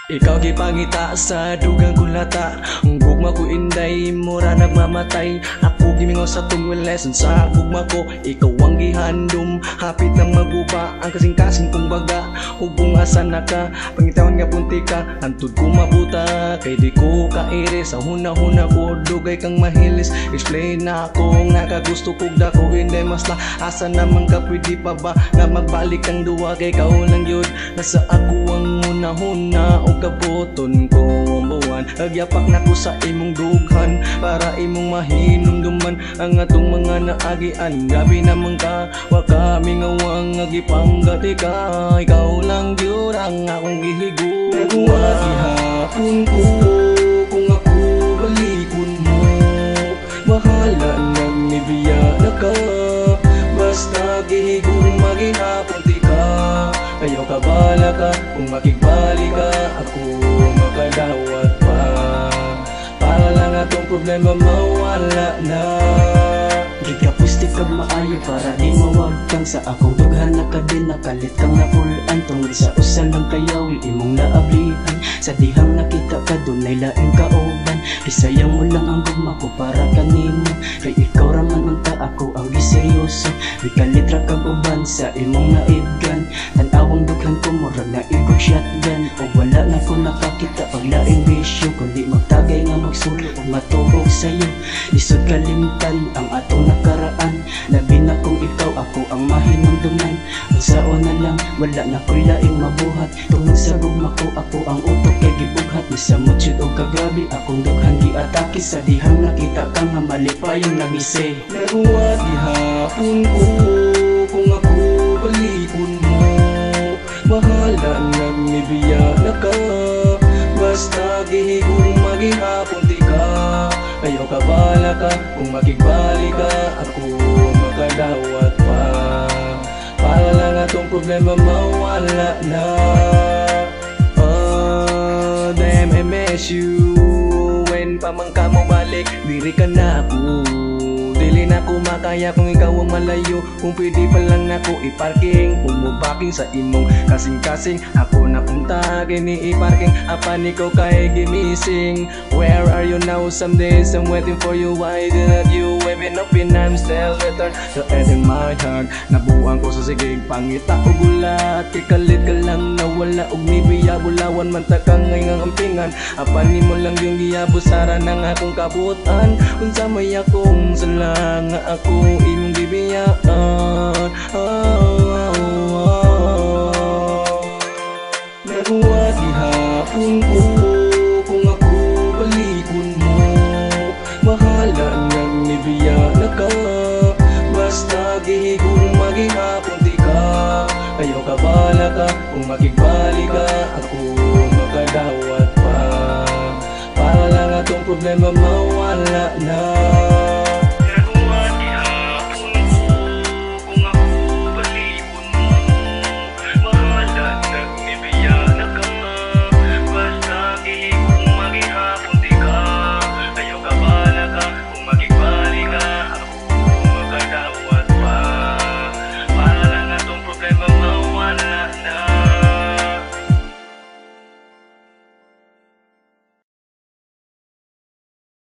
Ikaw gipangita sa dugang kulata. Ang gugma ko inday, mura nagmamatay. Ako gimingaw sa tungwil lesson sa gugma ko. Ikaw ang gihandom, hapit na maguba. Ang kasing-kasing kong baga, hubong asa na ka. Pangitawan nga punti ka, hantod ko mabuta. Kay di ko kaire, sa huna-huna ko dugay kang mahilis. Explain na ako, nga kagusto kog dako. Hindi mas la, asa naman ka pwede pa ba nga magbalik ang duwa. Kay kao lang yun, nasa ako ang huna-huna. O kabuton ko ang buwan, agyapak na ko sa imong dughan para imong mahinumduman ang atong mga naagian. Gabi naman ka, waka mingawang agipanggat ka. Ikaw lang yun ang akong gihigo. Nagwa ihapon ko kung ako balikon mo. Bahala nang nibiya na ka, basta gihigong maghihapon ti ka. Kayo kabala ka, kung makigbali ka, ako makadawat pa. Para lang atong problema mawala na. Gigapustik kag maayo para di mawag kang sa akong dughan na ka din. Nakalit kang napulaan tungod sa usal ng kayaw imong naablihan. Sa dihang nakita ka dunay laing kauban. Isayang mo lang ang gugma ko para kanino. Kay ikaw raman unta ako ang giseryoso. Di kalitra kag uban sa imong naibgan. Tanawang dughan ko murag na ikog shotgun. O wala na ko nakakita pag laing bisyo. Kundi magtagay nga magsulo o matuhog sa'yo. Lisod kalimtan ang atong nakaraan. Labi na kung ikaw ako ang mahinumduman. Ang saon na lang wala na ko'y laing mabuhat. Tungod sa gugma ko ako ang utok kay gibughat. Misamot yun o kagrabe akong dughan giatake. Sa dihang nakita ka nga mali pa yung nangise. Nagwa ihapon ko kung ako balikon mo. Bahala nang nibiya na ka, basta gihigong maghihapon ti ka. Kayo kabala ka, kung makigbali ka, ako makadawat pa. Para lang atong problema mawala na. Damn, I miss you. When pa man ka mo balik, diri ka na ako. Dili na ko makaya kung ikaw ang malayo. Kung pwede pa lang nako iparking, umubaking sa imong kasing-kasing. Ako na punta, gini iparking. Apan ikaw kay gimising. Where are you now? Some days I'm waiting for you. Why did not you waving up in I'm still return to earth in my heart. Nabuang ko sa sigig, pangita o gulat. Kikalit ka lang na wala og nibiya. Bulawan man takang ngayon ang ampingan. Apan ni mo lang yung giyabusara ng akong kabutan. Unsa may akong sala nga ako imong gibiyaan.